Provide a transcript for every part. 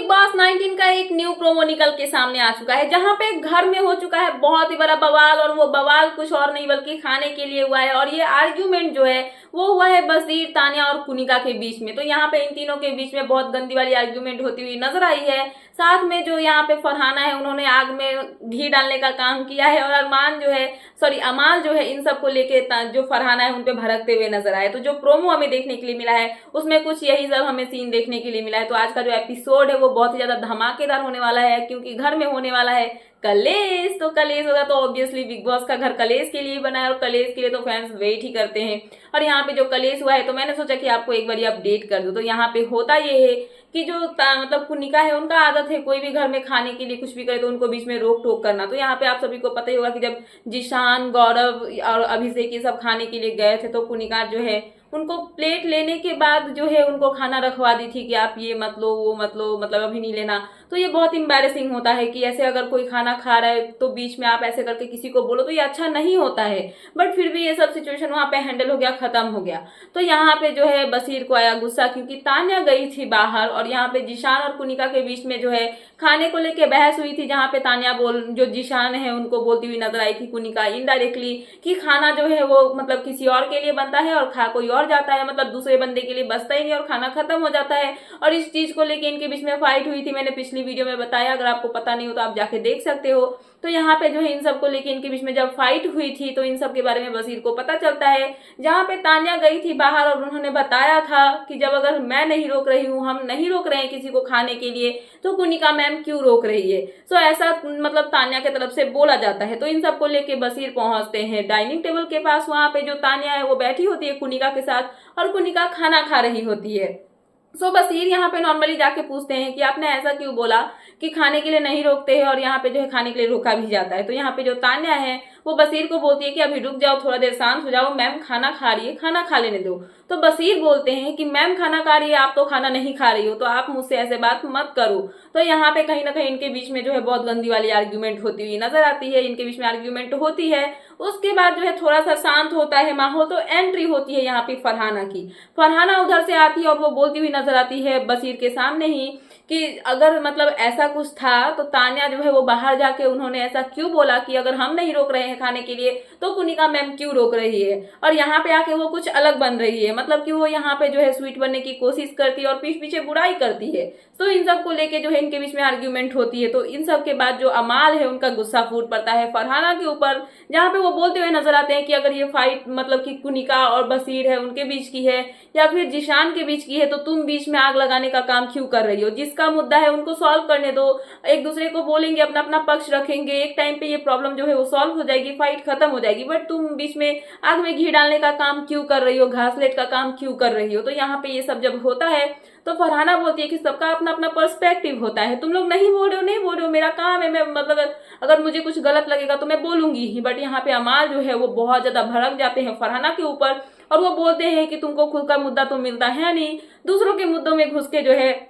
Big boss 19 का एक new promo निकल के सामने आ चुका है, जहां पे घर में हो चुका है बहुत ही बड़ा बवाल। और वो बवाल कुछ और नहीं बल्कि खाने के लिए हुआ है। और ये आर्ग्यूमेंट जो है वो हुआ है बसीर, तान्या और कुनिका के बीच में। तो यहाँ पे इन तीनों के बीच में बहुत गंदी वाली आर्ग्यूमेंट होती हुई नजर आई है। साथ में जो यहाँ पे फरहाना है, उन्होंने आग में घी डालने का काम किया है। और अरमान जो है, सॉरी अमाल जो है, इन सबको लेके जो फरहाना है उन पे भड़कते हुए नजर आए। तो जो प्रोमो हमें देखने के लिए मिला है उसमें कुछ यही सब हमें सीन देखने के लिए मिला है। तो आज का जो एपिसोड है वो बहुत ही ज्यादा धमाकेदार होने वाला है, क्योंकि घर में होने वाला है कलेश। तो कलेश होगा तो ऑब्वियसली बिग बॉस का घर कलेश के लिए बना है, और कलेश के लिए तो फैंस वेट ही करते हैं। और यहाँ पे जो कलेश हुआ है तो मैंने सोचा कि आपको एक बार अपडेट कर दूं। तो यहाँ पे होता ये है कि जो मतलब कुनिका है, उनका आदत है कोई भी घर में खाने के लिए कुछ भी करे तो उनको बीच में रोक टोक करना। तो यहाँ पे आप सभी को पता ही होगा कि जब जिशान, गौरव और अभिषेक ये सब खाने के लिए गए थे तो कुनिका जो है उनको प्लेट लेने के बाद जो है उनको खाना रखवा दी थी कि आप ये मत लो, वो मत लो, मतलब अभी नहीं लेना। तो ये बहुत एम्बैरेसिंग होता है कि ऐसे अगर कोई खाना खा रहा है तो बीच में आप ऐसे करके किसी को बोलो, तो ये अच्छा नहीं होता है। बट फिर भी ये सब सिचुएशन वहां पे हैंडल हो गया, खत्म हो गया। तो यहाँ पे जो है बसीर को आया गुस्सा, क्योंकि तान्या गई थी बाहर और यहाँ पे जिशान और कुनिका के बीच में जो है खाने को लेके बहस हुई थी। जहाँ पे तान्या जो जिशान है उनको बोलती हुई नजर आई थी कुनिका इनडायरेक्टली कि खाना जो है वो मतलब किसी और के लिए बनता है और खा कोई और जाता है, मतलब दूसरे बंदे के लिए बचता ही नहीं और खाना खत्म हो जाता है। और इस चीज को लेके इनके बीच में फाइट हुई थी, मैंने पिछली वीडियो में बताया, अगर आपको पता नहीं हो तो आप जाके देख सकते हो। तो यहाँ पे जो है इन सबको लेके इनके बीच में जब फाइट हुई थी तो इन सब के बारे में बसीर को पता चलता है। जहाँ पे तान्या गई थी बाहर और उन्होंने बताया था कि जब अगर मैं नहीं रोक रही हूँ, हम नहीं रोक रहे हैं किसी को खाने के लिए, तो कुनिका मैम क्यों रोक रही है। तो ऐसा मतलब तान्या की तरफ से बोला जाता है। तो इन सबको लेके बसीर पहुंचते हैं डाइनिंग टेबल के पास। वहां पे जो तान्या है वो बैठी होती है कुनिका के साथ और कुनिका खाना खा रही होती है। बसीर यहाँ पे नॉर्मली जाके पूछते हैं कि आपने ऐसा क्यों बोला कि खाने के लिए नहीं रोकते हैं और यहाँ पे जो है खाने के लिए रोका भी जाता है। तो यहाँ पे जो तान्या है वो बसीर को बोलती है कि अभी रुक जाओ, थोड़ा देर शांत हो जाओ, मैम खाना खा रही है, खाना खा लेने दो। तो बसीर बोलते हैं कि मैम खाना खा रही है, आप तो खाना नहीं खा रही हो, तो आप मुझसे ऐसे बात मत करो। तो यहाँ पे कहीं ना कहीं इनके बीच में जो है बहुत गंदी वाली आर्ग्यूमेंट होती हुई नजर आती है। इनके बीच में आर्ग्यूमेंट होती है, उसके बाद जो है थोड़ा सा शांत होता है माहौल। तो एंट्री होती है यहाँ पे फरहाना की। फरहाना उधर से आती है और वो बोलती हुई नजर आती है बसीर के सामने ही कि अगर मतलब ऐसा कुछ था तो तान्या जो है वो बाहर जाके उन्होंने ऐसा क्यों बोला कि अगर हम नहीं रोक रहे हैं खाने के लिए तो कुनिका मैम क्यों रोक रही है। और यहाँ पे आके वो कुछ अलग बन रही है, मतलब कि वो यहाँ पे जो है स्वीट बनने की कोशिश करती है और पीठ पीछे बुराई करती है। तो इन सब को लेके जो है इनके बीच में आर्ग्यूमेंट होती है। तो इन सब के बाद जो अमाल है उनका गुस्सा फूट पड़ता है फरहाना के ऊपर, जहाँ पे वो बोलते हुए नजर आते हैं कि अगर ये फाइट मतलब कि कुनिका और बसीर है उनके बीच की है या फिर जिशान के बीच की है तो तुम बीच में आग लगाने का काम क्यों कर रही हो। जिसका मुद्दा है उनको सॉल्व करने दो, एक दूसरे को बोलेंगे, अपना अपना पक्ष रखेंगे, एक टाइम पे ये प्रॉब्लम जो है वो सॉल्व हो जाएगी, फाइट खत्म हो जाएगी। बट तुम बीच में आग में घी डालने का काम क्यों कर रही हो, घासलेट का काम क्यों कर रही हो। तो यहाँ पे ये सब जब होता है तो फरहाना बोलती है कि सबका अपना अपना पर्सपेक्टिव होता है, तुम लोग नहीं बोल रहे हो, नहीं बोल रहे हो, मेरा काम है, मैं मतलब अगर मुझे कुछ गलत लगेगा तो मैं बोलूंगी ही। बट यहाँ पे अमाल जो है वो बहुत ज्यादा भड़क जाते हैं फरहाना के ऊपर और वो बोलते हैं कि तुमको खुद का मुद्दा तो मिलता है नहीं, दूसरों के मुद्दों में घुस के जो है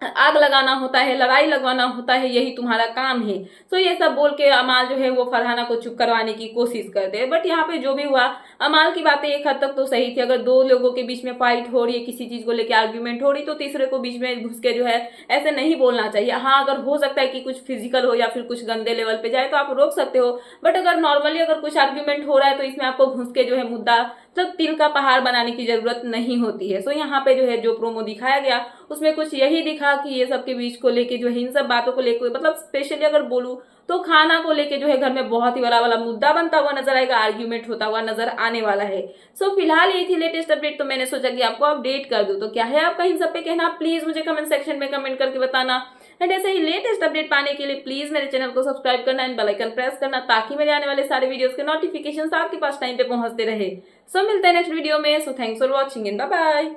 आग लगाना होता है, लड़ाई लगवाना होता है, यही तुम्हारा काम है। तो ये सब बोल के अमाल जो है वो फरहाना को चुप करवाने की कोशिश करते हैं। बट यहाँ पे जो भी हुआ, अमाल की बातें एक हद तक तो सही थी। अगर दो लोगों के बीच में फाइट हो रही है, किसी चीज को लेकर आर्ग्यूमेंट हो रही, तो तीसरे को बीच में घुस के जो है ऐसे नहीं बोलना चाहिए। हाँ, अगर हो सकता है कि कुछ फिजिकल हो या फिर कुछ गंदे लेवल पे जाए तो आप रोक सकते हो। बट अगर नॉर्मली अगर कुछ आर्ग्यूमेंट हो रहा है तो इसमें आपको घुस के जो है मुद्दा मतलब तिल का पहाड़ बनाने की जरूरत नहीं होती है। सो यहाँ पे जो है जो प्रोमो दिखाया गया उसमें कुछ यही दिखा कि ये सब के बीच को लेके जो है इन सब बातों को लेकर, मतलब स्पेशली अगर बोलूं तो खाना को लेके जो है घर में बहुत ही बड़ा वाला मुद्दा बनता हुआ नजर आएगा, आर्ग्यूमेंट होता हुआ नजर आने वाला है। सो फिलहाल यही थी लेटेस्ट अपडेट, तो मैंने सोचा कि आपको अपडेट कर दूं। तो क्या है आपका इन सब पे कहना, प्लीज मुझे कमेंट सेक्शन में कमेंट करके बताना। एंड ऐसे ही लेटेस्ट अपडेट पाने के लिए प्लीज मेरे चैनल को सब्सक्राइब करना एंड बेल आइकन प्रेस करना, ताकि मेरे आने वाले सारे वीडियोस के नोटिफिकेशन आपके पास टाइम पे पहुंचते रहे। सो मिलते हैं नेक्स्ट वीडियो में। So thanks for watching and bye bye.